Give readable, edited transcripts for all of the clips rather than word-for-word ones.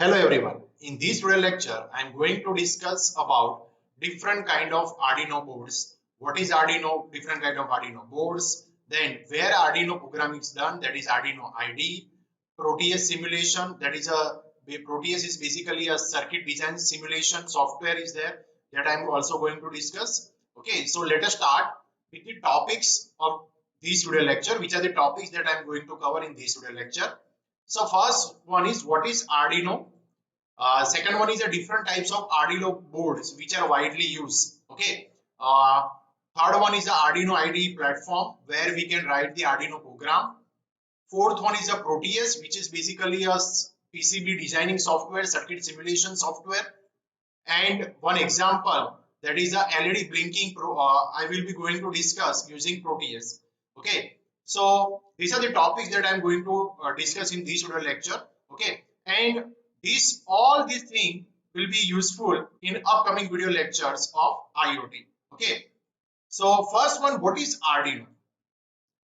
Hello everyone. In this video lecture, I am going to discuss about different kind of Arduino boards. What is Arduino? Different kind of Arduino boards. Then where Arduino programming is done, that is Arduino IDE. Proteus simulation, that is Proteus is basically a circuit design simulation software is there that I am also going to discuss. Okay, so let us start with the topics of this video lecture. Which are the topics that I am going to cover in this video lecture? So first one is what is Arduino. Second one is a different types of Arduino boards which are widely used. Okay. Third one is the Arduino IDE platform where we can write the Arduino program. Fourth one is a Proteus, which is basically a PCB designing software, circuit simulation software. And one example, that is the LED blinking I will be going to discuss using Proteus. Okay. So these are the topics that I am going to discuss in this video lecture. Okay. And all these things will be useful in upcoming video lectures of IoT. Okay. So first one, what is Arduino?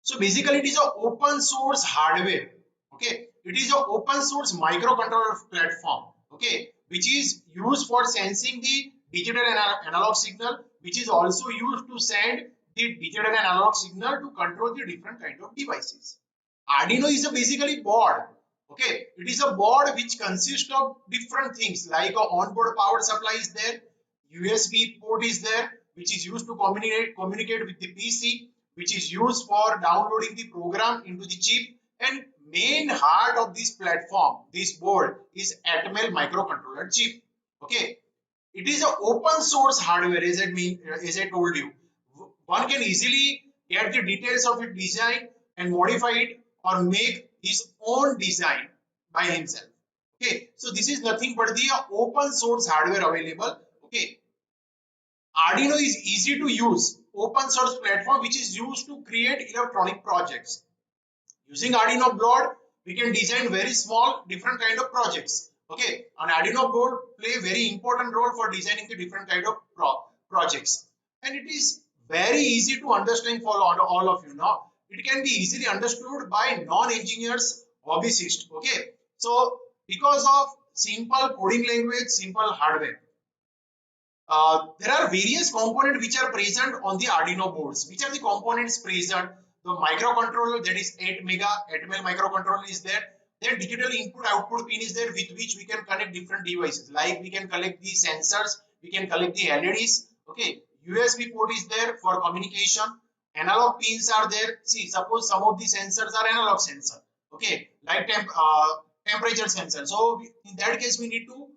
So basically it is an open source hardware. Okay. It is an open source microcontroller platform. Okay. Which is used for sensing the digital and analog signal, which is also used to send the digital and analog signal to control the different kind of devices. Arduino is a basically board. Okay, it is a board which consists of different things like a onboard power supply is there, USB port is there, which is used to communicate with the PC, which is used for downloading the program into the chip, and main heart of this platform, this board, is Atmel microcontroller chip. Okay, it is an open source hardware, as I told you. One can easily get the details of its design and modify it or make his own design by himself. Okay, so this is nothing but the open source hardware available. Okay, Arduino is easy to use open source platform which is used to create electronic projects. Using Arduino board, we can design very small different kind of projects. Okay, an Arduino board play very important role for designing the different kind of projects, and it is very easy to understand for all of you. Now it can be easily understood by non-engineers, hobbyists. Okay, so because of simple coding language, simple hardware, there are various components which are present on the Arduino boards. Which are the components present? The microcontroller, that is 8 mega Atmel microcontroller is there. Then digital input output pin is there with which we can connect different devices. Like we can collect the sensors, we can collect the LEDs. Okay, USB port is there for communication. Analog pins are there. See, suppose some of the sensors are analog sensor. Okay, like temperature sensor. So in that case, we need to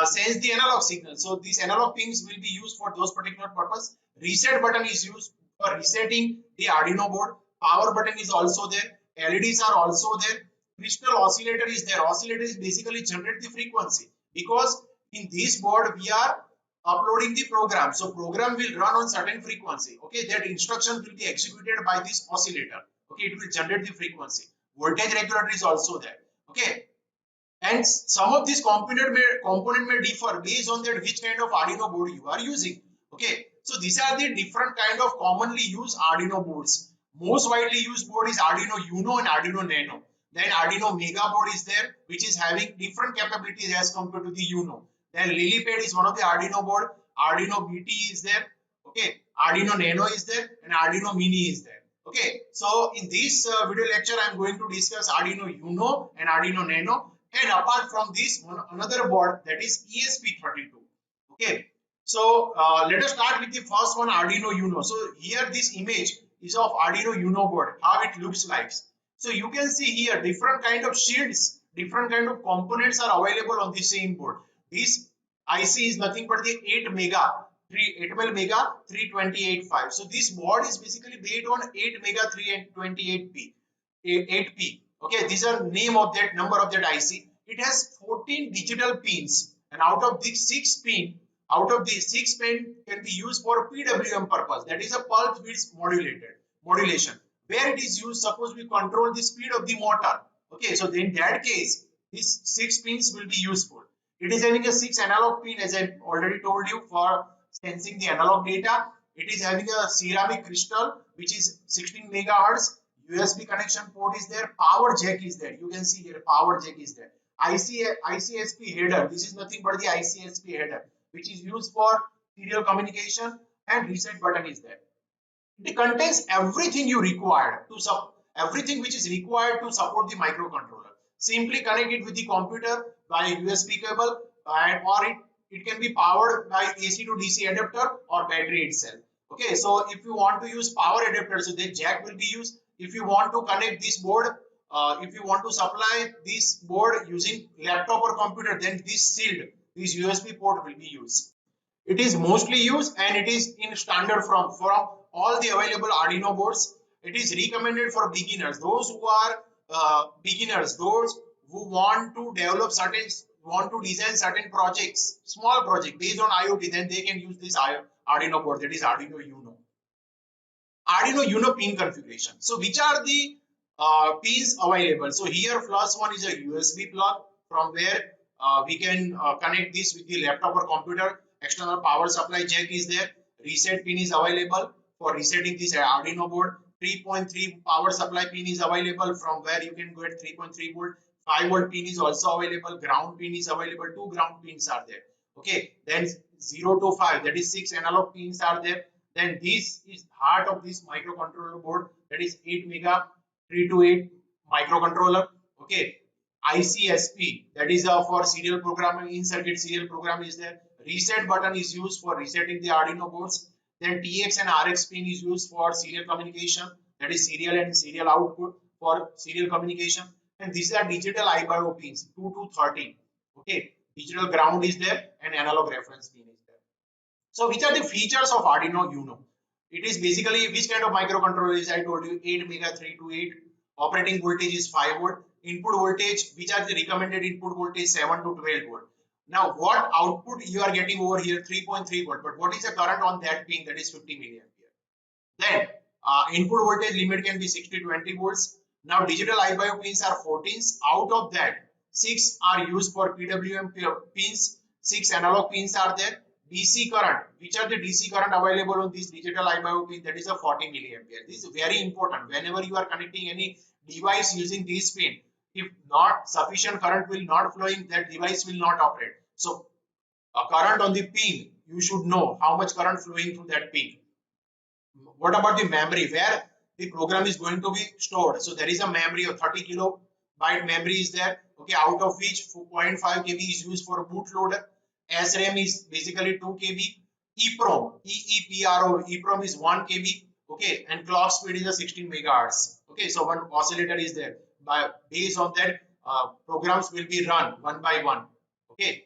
sense the analog signal. So these analog pins will be used for those particular purpose. Reset button is used for resetting the Arduino board. Power button is also there. LEDs are also there. Crystal oscillator is there. Oscillator is basically generate the frequency, because in this board we are uploading the program. So program will run on certain frequency. Okay, that instruction will be executed by this oscillator. Okay, it will generate the frequency. Voltage regulator is also there. Okay, and some of these component may differ based on that which kind of Arduino board you are using. Okay, so these are the different kind of commonly used Arduino boards. Most widely used board is Arduino Uno and Arduino Nano. Then Arduino Mega board is there, which is having different capabilities as compared to the Uno. Then Lilipad is one of the Arduino board. Arduino BT is there. Okay, Arduino Nano is there, and Arduino Mini is there. Okay, so in this video lecture, I am going to discuss Arduino Uno and Arduino Nano. And apart from this, another board, that is ESP32. Okay, so let us start with the first one, Arduino Uno. So here this image is of Arduino Uno board, how it looks like. So you can see here different kind of shields, different kind of components are available on the same board. This IC is nothing but the 8 mega 3285. So this board is basically based on 8 mega 328p 8p. Okay, these are name of that number of that IC. It has 14 digital pins, and out of these 6 pin can be used for PWM purpose, that is a pulse width modulation, where it is used, suppose we control the speed of the motor. Okay, so in that case these 6 pins will be useful. It is having a 6 analog pin, as I already told you, for sensing the analog data. It is having a ceramic crystal which is 16 megahertz. USB connection port is there. Power jack is there. You can see here power jack is there. ICSP header. This is nothing but the ICSP header, which is used for serial communication, and reset button is there. It contains everything you require to everything which is required to support the microcontroller. Simply connect it with the computer by USB cable, or it can be powered by AC to DC adapter or battery itself. Okay, so if you want to use power adapter, so the jack will be used. If you want to connect this board, if you want to supply this board using laptop or computer, then this USB port will be used. It is mostly used and it is in standard from all the available Arduino boards. It is recommended for beginners, those who are beginners, those who want to develop want to design certain projects, small project based on IoT, then they can use this Arduino board, that is Arduino Uno. Arduino Uno pin configuration. So which are the pins available? So here first one is a USB plug, from where we can connect this with the laptop or computer. External power supply jack is there. Reset pin is available for resetting this Arduino board. 3.3 power supply pin is available, from where you can get 3.3 volt. 5 volt pin is also available. Ground pin is available. 2 ground pins are there. Okay, then 0 to 5, that is 6 analog pins are there. Then this is heart of this microcontroller board, that is 8 mega 328 microcontroller. Okay, ICSP, that is for serial programming, in circuit serial programming is there. Reset button is used for resetting the Arduino boards. Then TX and RX pin is used for serial communication, that is serial and serial output for serial communication. And these are digital I/O pins 2 to 13. Okay, digital ground is there and analog reference pin is there. So which are the features of Arduino Uno? It is basically which kind of microcontroller is, I told you, 8 mega 328. Operating voltage is 5 volt. Input voltage, which are the recommended input voltage, 7 to 12 volt. Now what output you are getting over here, 3.3 volt, but what is the current on that pin? That is 50 milliampere. Then input voltage limit can be 60 to 20 volts. Now digital I/O pins are 14. Out of that, 6 are used for PWM pins. 6 analog pins are there. DC current, which are the DC current available on this digital I/O pin? That is a 40 milliampere. This is very important. Whenever you are connecting any device using this pin, if not sufficient current will not flowing, that device will not operate. So a current on the pin, you should know how much current flowing through that pin. What about the memory, where the program is going to be stored? So there is a memory of 30 kilobyte memory is there. Okay, out of which 0.5 KB is used for bootloader. SRAM is basically 2 KB. EEPROM, EEPROM is 1 KB. Okay, and clock speed is a 16 megahertz. Okay, so one oscillator is there. Based on that, programs will be run one by one. Okay,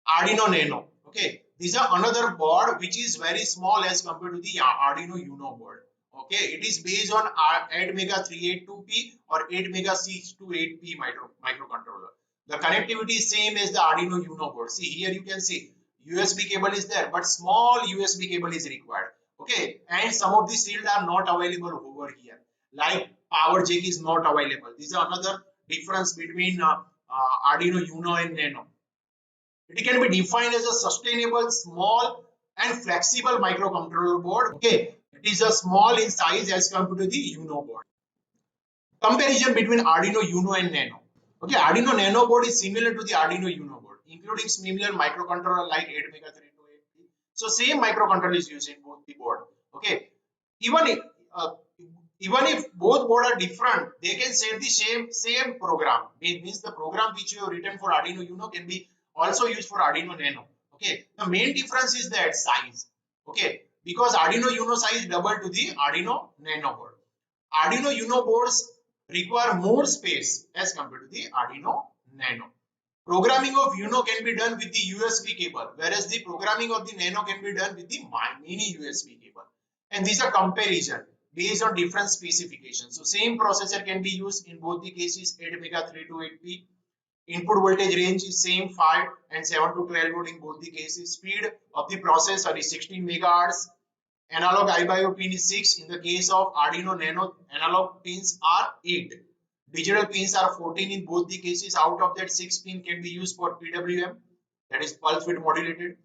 Arduino Nano. Okay, these are another board which is very small as compared to the Arduino Uno board. Okay, it is based on 8 mega 382P or 8 mega 628P microcontroller. The connectivity is same as the Arduino Uno board. See here, you can see USB cable is there, but small USB cable is required. Okay, and some of these fields are not available over here, like power jack is not available. This is another difference between Arduino Uno and Nano. It can be defined as a sustainable, small and flexible microcontroller board. Okay, it is a small in size as compared to the Uno board. Comparison between Arduino Uno and Nano. Okay, Arduino Nano board is similar to the Arduino Uno board, including similar microcontroller like 8 mega 328. So same microcontroller is used in both the board. Okay, even if even if both board are different, they can share the same program. It means the program which you have written for Arduino Uno can be also used for Arduino Nano. Okay, the main difference is that size. Okay, because Arduino Uno size double to the Arduino Nano board. Arduino Uno boards require more space as compared to the Arduino Nano. Programming of Uno can be done with the USB cable, whereas the programming of the Nano can be done with the mini USB cable. And these are comparison based on different specifications. So same processor can be used in both the cases, 8 mega 328P. Input voltage range is same 5 and 7 to 12 volt in both the cases. Speed of the processor is 16 megahertz. Analog I/O pin is 6. In the case of Arduino Nano, analog pins are 8. Digital pins are 14 in both the cases. Out of that, 6 pin can be used for PWM, that is pulse width modulated.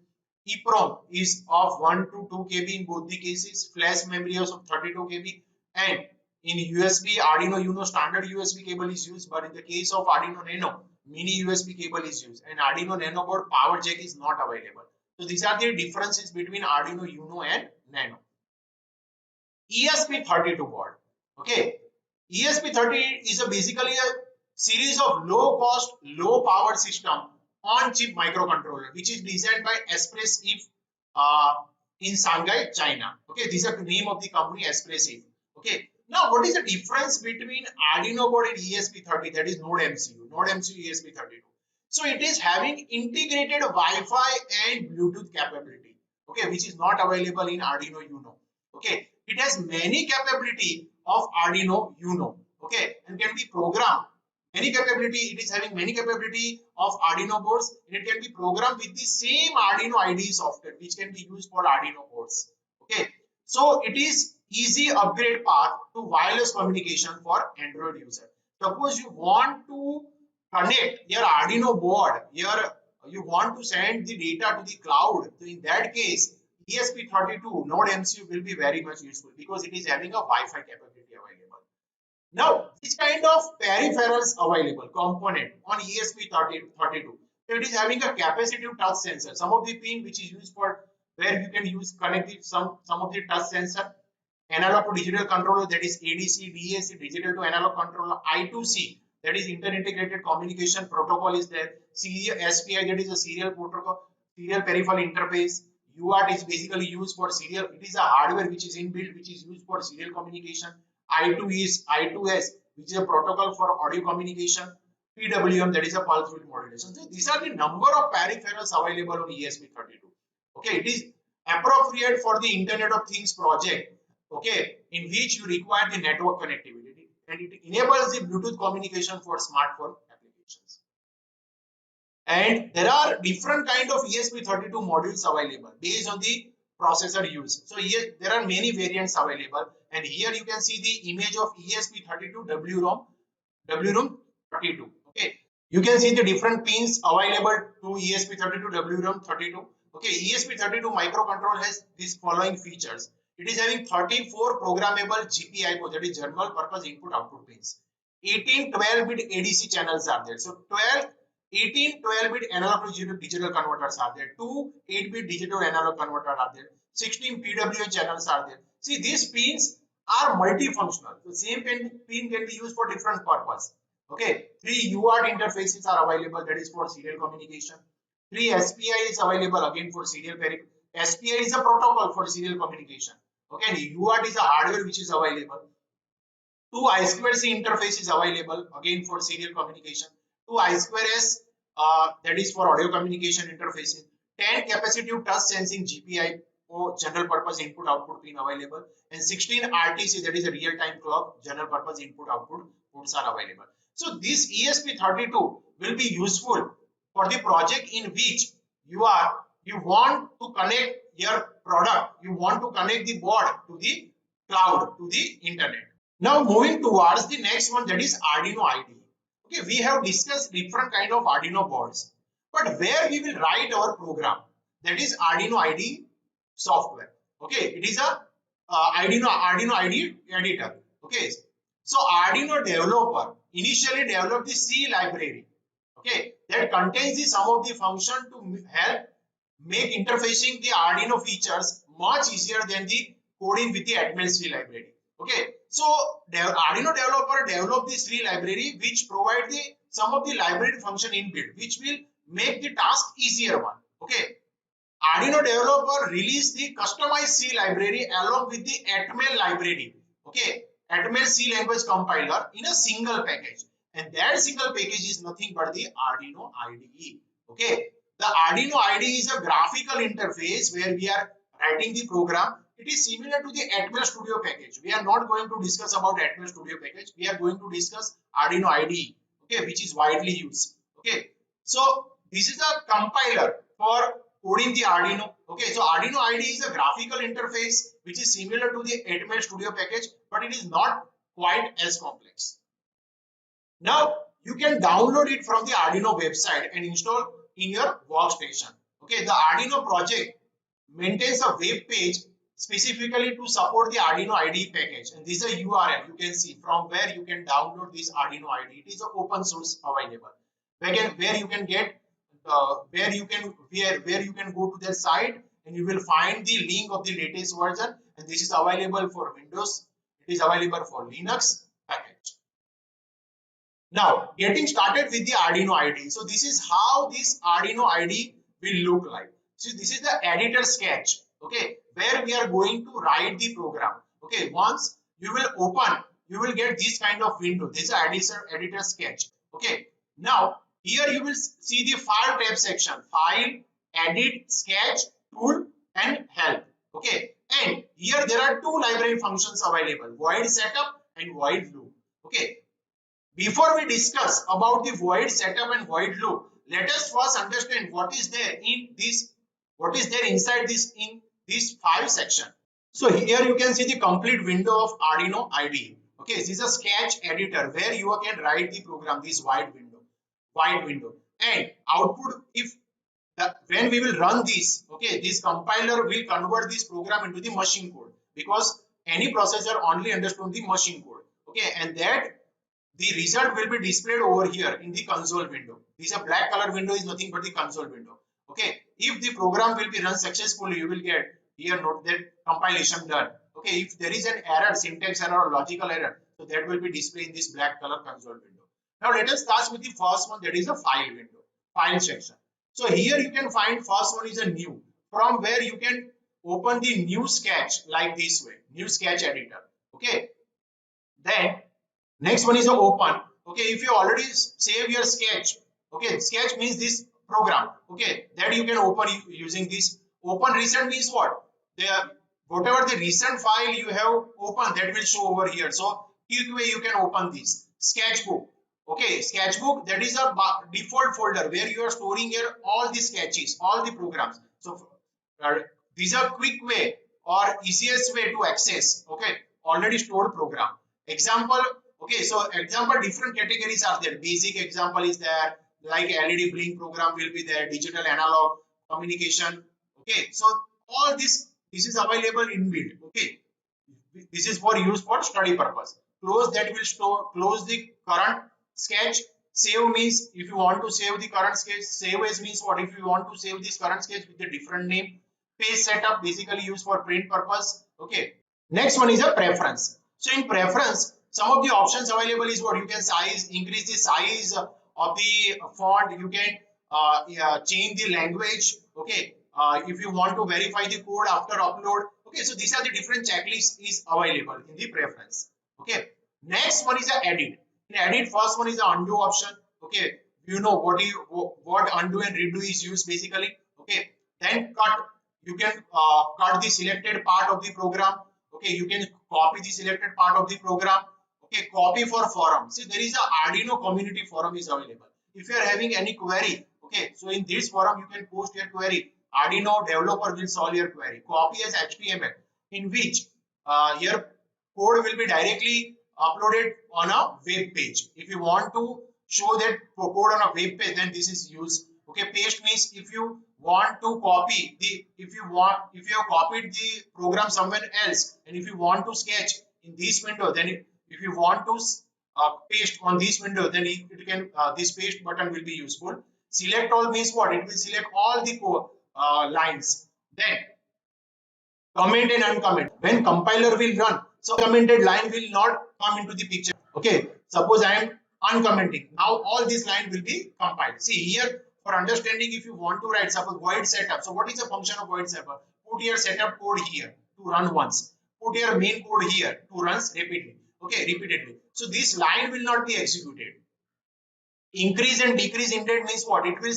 EEPROM is of 1 to 2 KB in both the cases. Flash memory is of 32 KB. And in USB, Arduino Uno standard USB cable is used, but in the case of Arduino Nano, mini USB cable is used, and Arduino Nano board power jack is not available. So these are the differences between Arduino Uno and Nano. ESP32 board. Okay, ESP32 is basically a series of low cost, low power system on chip microcontroller, which is designed by Espressif in Shanghai, China. Okay, this is the name of the company, Espressif. Okay, now what is the difference between Arduino board and ESP30? That is Node MCU, Node MCU ESP32. So it is having integrated Wi-Fi and Bluetooth capability. Okay, which is not available in Arduino Uno. Okay, it has many capability of Arduino Uno. Okay, and can be programmed. Many capability, it is having many capability of Arduino boards, and it can be programmed with the same Arduino IDE software, which can be used for Arduino boards. Okay, so it is easy upgrade path to wireless communication for Android user. Suppose you want to connect your Arduino board, you want to send the data to the cloud. So in that case, ESP32 Node MCU will be very much useful because it is having a Wi-Fi capability available. Now, this kind of peripherals available component on ESP32. So it is having a capacitive touch sensor. Some of the pin which is used for where you can use connect some of the touch sensor, analog to digital controller, that is ADC, DAC, digital to analog controller, I2C, that is inter-integrated communication protocol is there, SPI, that is a serial protocol, serial peripheral interface. UART is basically used for serial, it is a hardware which is inbuilt, which is used for serial communication. I2S, which is a protocol for audio communication. PWM, that is a pulse width modulation. So these are the number of peripherals available on ESP32. Okay, it is appropriate for the Internet of Things project, okay, in which you require the network connectivity, and it enables the Bluetooth communication for smartphone applications. And there are different kind of ESP32 modules available based on the processor used. So here there are many variants available, and here you can see the image of ESP32 WROM 32. Okay, you can see the different pins available to ESP32 WROM 32. Okay, ESP32 microcontroller has these following features. It is having 34 programmable GPI ports, that is general purpose input output pins. 18 12-bit ADC channels are there. So 18 12-bit analog to digital converters are there. 2 8-bit digital analog converter are there. 16 PWM channels are there. See, these pins are multifunctional. The same pin can be used for different purpose. Okay, 3 UART interfaces are available, that is for serial communication. 3 SPI is available again for serial peripheral. SPI is a protocol for serial communication. Okay, and UART is a hardware which is available. 2 I2C interface is available again for serial communication. 2 I2S that is for audio communication interfaces. 10 capacitive touch sensing GPI or general purpose input output pin available, and 16 RTC, that is a real time clock general purpose input output ports are available. So this ESP32 will be useful for the project in which you want to connect your product, you want to connect the board to the cloud, to the internet. Now moving towards the next one, that is Arduino IDE. Okay, we have discussed different kind of Arduino boards, but where we will write our program, that is Arduino IDE software. Okay, it is a Arduino IDE editor. Okay, so Arduino developer initially developed the C library. Okay, that contains the some of the function to help make interfacing the Arduino features much easier than the coding with the Atmel C library. Okay, so Arduino developer developed this C library which provide the some of the library function inbuilt, which will make the task easier one. Okay, Arduino developer released the customized C library along with the Atmel library. Okay, Atmel C language compiler in a single package, and that single package is nothing but the Arduino IDE. Okay, the Arduino IDE is a graphical interface where we are writing the program. It is similar to the Atmel Studio package. We are not going to discuss about Atmel Studio package. We are going to discuss Arduino IDE, okay, which is widely used. Okay, so this is a compiler for coding the Arduino. Okay, so Arduino IDE is a graphical interface which is similar to the Atmel Studio package, but it is not quite as complex. Now you can download it from the Arduino website and install in your workstation. Okay, the Arduino project maintains a web page specifically to support the Arduino IDE package, and this is a URL you can see from where you can download this Arduino IDE. It is an open source available. where you can get where you can go to their site and you will find the link of the latest version, and this is available for Windows, it is available for Linux package. Now getting started with the Arduino IDE. So this is how this Arduino IDE will look like. So this is the editor sketch, okay, where we are going to write the program. Okay, once you will open, you will get this kind of window. This is editor sketch. Okay, now here you will see the file tab section: file, edit, sketch, tool, and help. Okay, and here there are two library functions available: void setup and void loop. Okay, before we discuss about the void setup and void loop, let us first understand what is there in this, what is there inside this in this file section. So here you can see the complete window of Arduino IDE. Okay, this is a sketch editor where you can write the program, this wide window, and output if when we will run this, okay, this compiler will convert this program into the machine code, because any processor only understands the machine code. Okay, and that the result will be displayed over here in the console window. This a black color window is nothing but the console window. Okay, if the program will be run successfully, you will get here note that compilation done. Okay, if there is an error, syntax error or logical error, so that will be displayed in this black color console window. Now let us start with the first one, that is a file window, file section. So here you can find first one is a new, from where you can open the new sketch like this way, new sketch editor. Okay, then next one is a open. Okay, if you already save your sketch, okay, sketch means this program, okay, that you can open using this. Open recent means what? The whatever the recent file you have opened, that will show over here. So quick way you can open this sketchbook. Okay, sketchbook, that is a default folder where you are storing here all the sketches, all the programs. So these are quick way or easiest way to access, okay, already stored program. Example, okay, so example different categories are there. Basic example is there, like LED blink program will be there, digital analog communication. Okay, so all this is available inbuilt. Okay, this is for use for study purpose. Close, that will store, close the current sketch. Save means if you want to save the current sketch. Save as means what? If you want to save this current sketch with a different name. Page setup, basically used for print purpose. Okay, next one is a preference. So in preference, some of the options available is what? You can size, increase the size of the font. You can change the language. Okay, if you want to verify the code after upload. Okay, so these are the different checklists is available in the preference. Okay, next one is a edit. In edit, first one is the undo option. Okay, you know what undo and redo is used basically. Okay, then cut. You can cut the selected part of the program. Okay, you can copy the selected part of the program. Okay, copy for forum. See, there is a Arduino community forum is available. If you are having any query, okay, so in this forum you can post your query. Arduino developer will solve your query. Copy as HTML, in which your code will be directly uploaded on a web page. If you want to show that code on a web page, then this is used. Okay, paste means if you want to copy the, if you have copied the program somewhere else, and if you want to sketch in this window, then if you want to paste on this window, then it can this paste button will be useful. Select all means what? It will select all the lines. Then comment and uncomment. When compiler will run, so commented line will not come into the picture. Okay, suppose I am uncommenting. Now all these line will be compiled. See here, for understanding, if you want to write suppose void setup. So what is the function of void setup? Put your setup code here to run once. Put your main code here to run repeatedly. Okay, repeatedly. So this line will not be executed. Increase and decrease indent means what? It will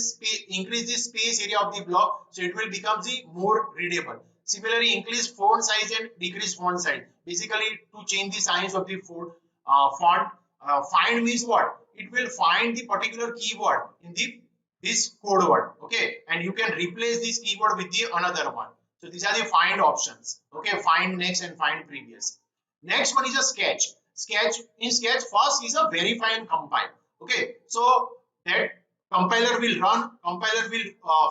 increase the space area of the block, so it will become the more readable. Similarly, increase font size and decrease font size, basically to change the size of the font. Find means what? It will find the particular keyword in the this code word. Okay, and you can replace this keyword with the another one. So these are the find options. Okay, find next and find previous. Next one is a sketch. In sketch, first is a verify and compile. Okay, so that compiler will run, compiler will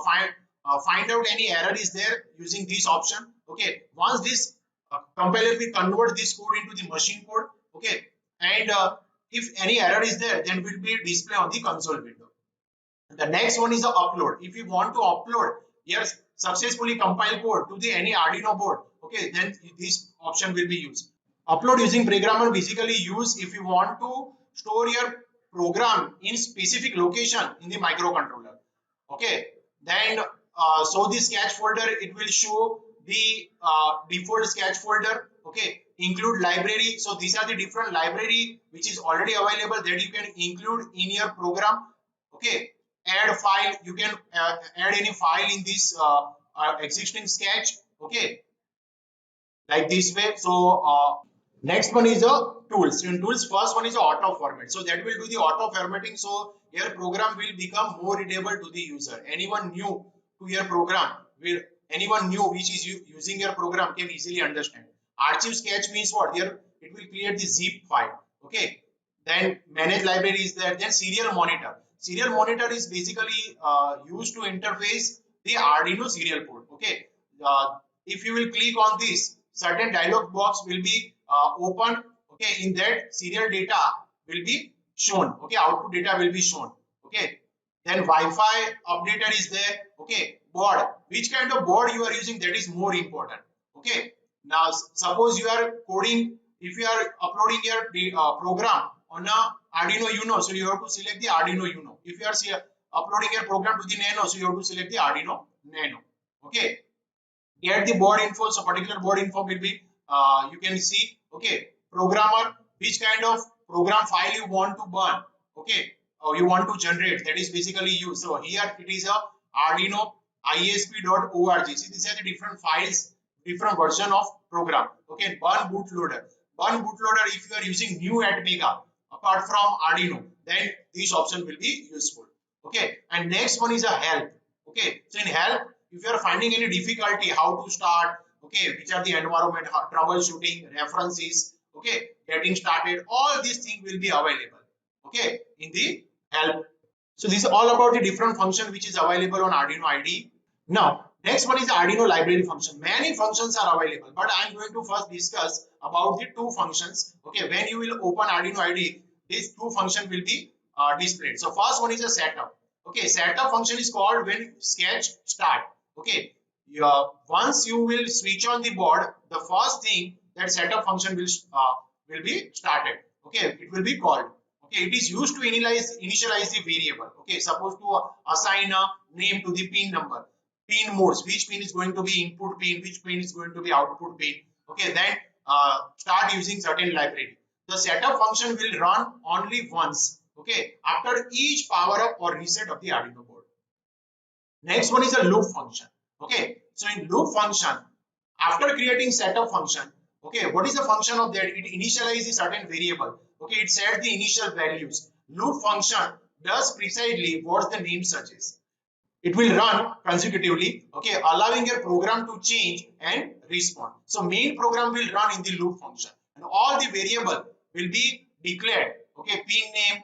find out any error is there using this option. Okay, once this compiler will convert this code into the machine code. Okay, and if any error is there, then will be display on the console window. The next one is the upload. If you want to upload your successfully compiled code to the any Arduino board, okay, then this option will be used. Upload using programmer basically use if you want to store your program in specific location in the microcontroller. Okay, then so the sketch folder, it will show the default sketch folder. Okay, include library. So these are the different library which is already available that you can include in your program. Okay, add file, you can add any file in this existing sketch. Okay, like this way. So next one is a tools. In tools, first one is a auto format. So that will do the auto formatting. So your program will become more readable to the user. Anyone new to your program will, anyone new which is using your program can easily understand. Archive sketch means what? Here it will create the zip file. Okay. Then manage library is there. Then serial monitor. Serial monitor is basically used to interface the Arduino serial port. Okay. If you will click on this, certain dialog box will be open. Okay, in that serial data will be shown. Okay, output data will be shown. Okay, then Wi-Fi updater is there. Okay, board, which kind of board you are using, that is more important. Okay, now suppose you are coding, if you are uploading your program on a Arduino Uno, so you have to select the Arduino Uno. If you are uploading your program to the Nano, so you have to select the Arduino Nano. Okay, get the board info. So particular board info will be you can see. Okay, programmer, which kind of program file you want to burn. Okay, or you want to generate, that is basically used. So here it is a Arduino isp.org. See, these are the different files, different version of program. Okay, burn bootloader. Burn bootloader, if you are using new Atmega apart from Arduino, then this option will be useful. Okay, and next one is a help. Okay, so in help, if you are finding any difficulty how to start, okay, which are the environment, troubleshooting, references, okay, getting started, all these things will be available, okay, in the help. So this is all about the different function which is available on Arduino IDE. Now next one is the Arduino library function. Many functions are available, but I am going to first discuss about the two functions. Okay, when you will open Arduino IDE, these two functions will be displayed. So first one is a setup. Okay, setup function is called when sketch start. Okay, once you will switch on the board, the first thing that setup function will be started. Okay, it will be called. Okay, it is used to initialize the variable. Okay, suppose to assign a name to the pin number, pin modes, which pin is going to be input pin, which pin is going to be output pin. Okay, then start using certain library. The setup function will run only once. Okay, after each power up or reset of the Arduino board. Next one is a loop function. Okay, so in loop function, after creating setup function, okay, what is the function of that? It initializes a certain variable. Okay, it sets the initial values. Loop function does precisely what the name suggests. It will run consecutively, okay, allowing your program to change and respond. So main program will run in the loop function, and all the variable will be declared. Okay, pin name,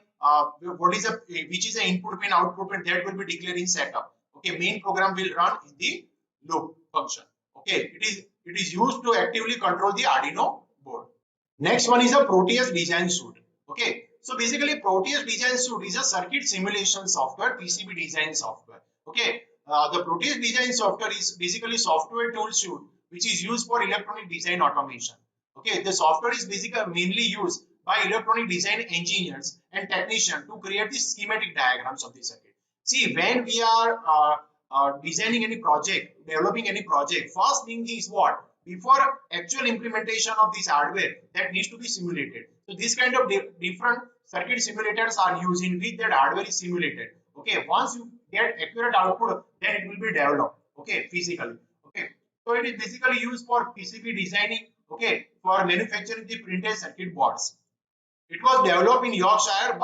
what is a which is the input pin, output pin, that will be declared in setup. Okay, main program will run in the loop function. Okay, it is used to actively control the Arduino board. Next one is a Proteus design suite. Okay, so basically Proteus design suite is a circuit simulation software, PCB design software. Okay, the Proteus design software is basically software tool suite which is used for electronic design automation. Okay, the software is basically mainly used by electronic design engineers and technicians to create the schematic diagrams of the circuit. See, when we are designing any project, developing any project, first thing is what? Before actual implementation of this hardware, that needs to be simulated. So this kind of different circuit simulators are used in which that hardware is simulated. Okay, once you get accurate output, then it will be developed. Okay, physically. Okay, so it is basically used for PCB designing. Okay, for manufacturing the printed circuit boards. It was developed in Yorkshire,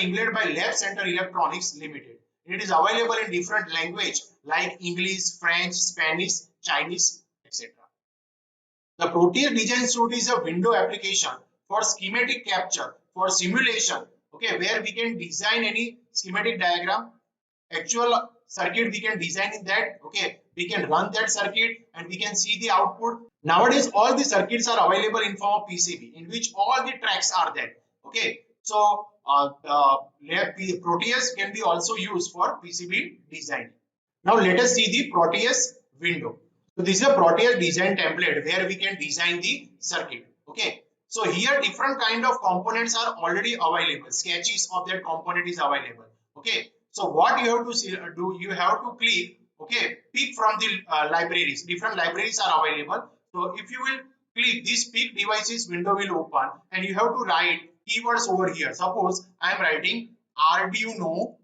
England by Lab Center Electronics Limited. It is available in different language like English, French, Spanish, Chinese, etc. The Proteus design suite is a window application for schematic capture, for simulation, okay, where we can design any schematic diagram, actual circuit we can design in that, okay, we can run that circuit and we can see the output. Nowadays all the circuits are available in form of PCB in which all the tracks are there. Okay, so Proteus can be also used for PCB design. Now let us see the Proteus window. So this is a Proteus design template where we can design the circuit. Okay. So here different kind of components are already available. Sketches of that component is available. Okay. So what you have to do, you have to click. Okay. Pick from the libraries. Different libraries are available. So if you will click, this pick devices window will open, and you have to write keywords over here. Suppose I am writing Arduino.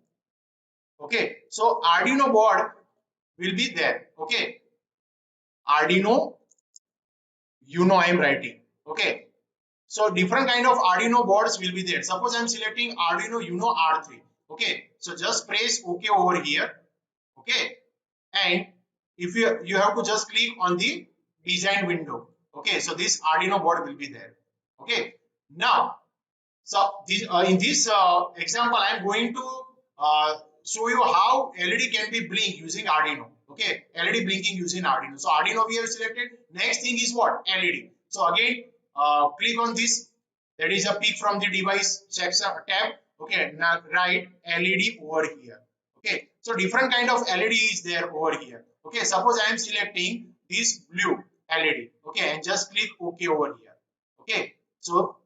Okay. So Arduino board will be there. Okay. Arduino Uno I am writing. Okay. So different kind of Arduino boards will be there. Suppose I am selecting Arduino Uno R3. Okay. So just press OK over here. Okay. And if you have to just click on the design window. Okay. So this Arduino board will be there. Okay. Now, so this, in this example, I am going to show you how LED can be blink using Arduino. Okay, LED blinking using Arduino. So Arduino we have selected. Next thing is what? LED. So again, click on this. That is a pick from the device section tab. Okay, now write LED over here. Okay, so different kind of LED is there over here. Okay, suppose I am selecting this blue LED. Okay, and just click OK over here. Okay, so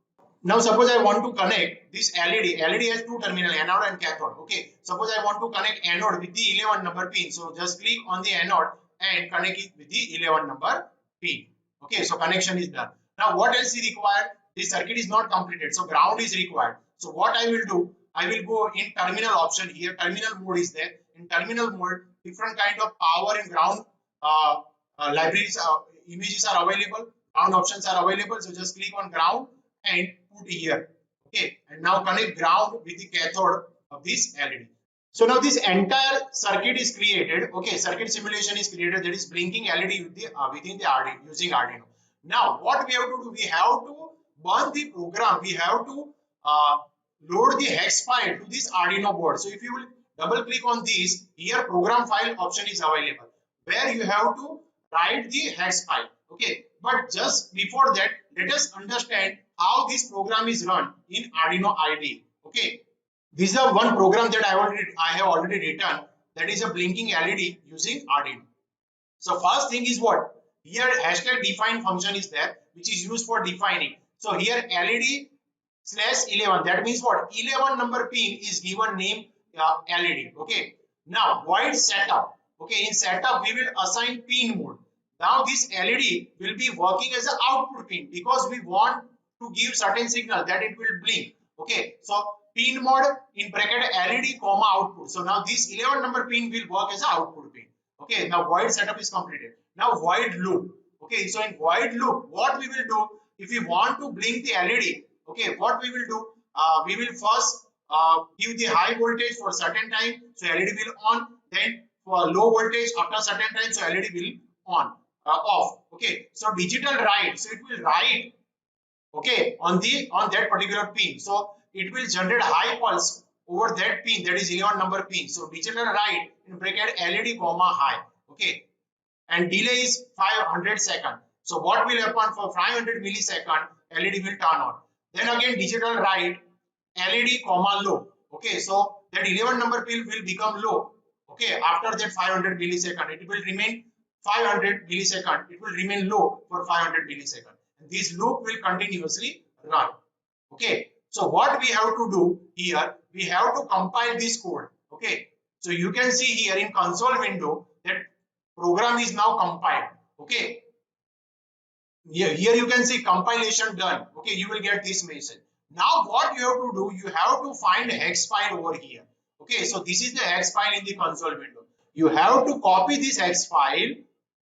now suppose I want to connect this LED. LED has two terminal, anode and cathode. Okay. Suppose I want to connect anode with the 11 number pin. So just click on the anode and connect it with the 11 number pin. Okay. So connection is done. Now what else is required? This circuit is not completed. So ground is required. So what I will do? I will go in terminal option here. Terminal mode is there. In terminal mode, different kind of power and ground libraries, images are available. Ground options are available. So just click on ground and put here. Okay, and now connect ground with the cathode of this LED. So now this entire circuit is created. Okay, circuit simulation is created, that is blinking LED with the within the Arduino, using Arduino. Now what we have to do, we have to burn the program, we have to load the hex file to this Arduino board. So if you will double click on this, here program file option is available where you have to write the hex file. Okay, but just before that, let us understand how this program is run in Arduino IDE. Okay, this is a one program that I have already written, that is a blinking LED using Arduino. So first thing is what? Here hashtag define function is there, which is used for defining. So here LED slash 11, that means what? 11 number pin is given name LED. Okay. Now void setup. Okay, in setup we will assign pin mode. Now this LED will be working as an output pin because we want to give certain signal that it will blink. Okay, so pin mode in bracket LED comma output. So now this 11 number pin will work as an output pin. Okay, now void setup is completed. Now void loop. Okay, so in void loop, what we will do if we want to blink the LED? Okay, what we will do? We will first give the high voltage for certain time, so LED will on. Then for low voltage after certain time, so LED will on off. Okay, so digital write, so it will write. Okay, on that particular pin, so it will generate high pulse over that pin, that is 11 number pin. So digital write in bracket LED comma high. Okay, and delay is 500 second. So what will happen for 500 millisecond? LED will turn on. Then again digital write LED comma low. Okay, so that 11 number pin will become low. Okay, after that 500 millisecond, it will remain 500 millisecond. It will remain low for 500 millisecond. And this loop will continuously run. Okay, so what we have to do here, we have to compile this code. Okay, so you can see here in console window that program is now compiled. Okay, here you can see compilation done. Okay, you will get this message. Now what you have to do, you have to find hex file over here. Okay, so this is the hex file in the console window. You have to copy this hex file.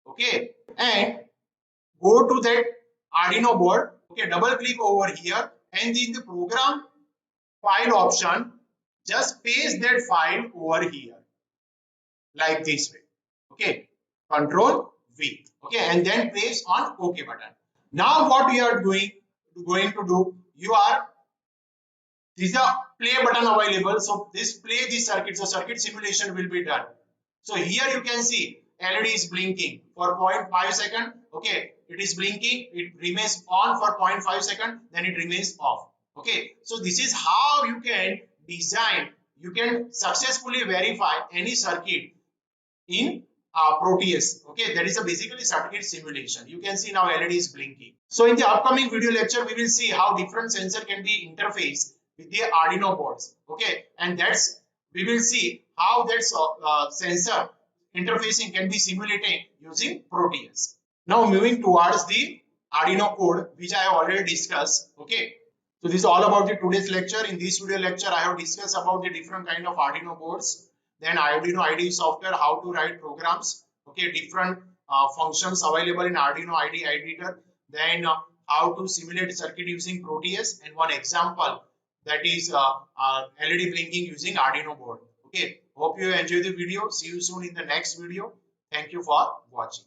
Okay, and go to that Arduino board. Okay, double click over here, and in the program file option, just paste that file over here like this way. Okay, Control V. Okay, and then press on OK button. Now what you are going to do, you are, this is a play button available. So this play this circuit, so circuit simulation will be done. So here you can see LED is blinking for 0.5 second. Okay, it is blinking, it remains on for 0.5 second, then it remains off. Okay, so this is how you can design, you can successfully verify any circuit in Proteus. Okay, that is a basically circuit simulation. You can see now LED is blinking. So in the upcoming video lecture, we will see how different sensor can be interfaced with the Arduino boards. Okay, and that's we will see how that sensor interfacing can be simulated using Proteus. Now moving towards the Arduino code, which I have already discussed. Okay, so this is all about the today's lecture. In this video lecture, I have discussed about the different kind of Arduino boards, then Arduino IDE software, how to write programs, okay, different functions available in Arduino IDE editor, then how to simulate circuit using Proteus, and one example that is LED blinking using Arduino board. Okay, hope you enjoy the video. See you soon in the next video. Thank you for watching.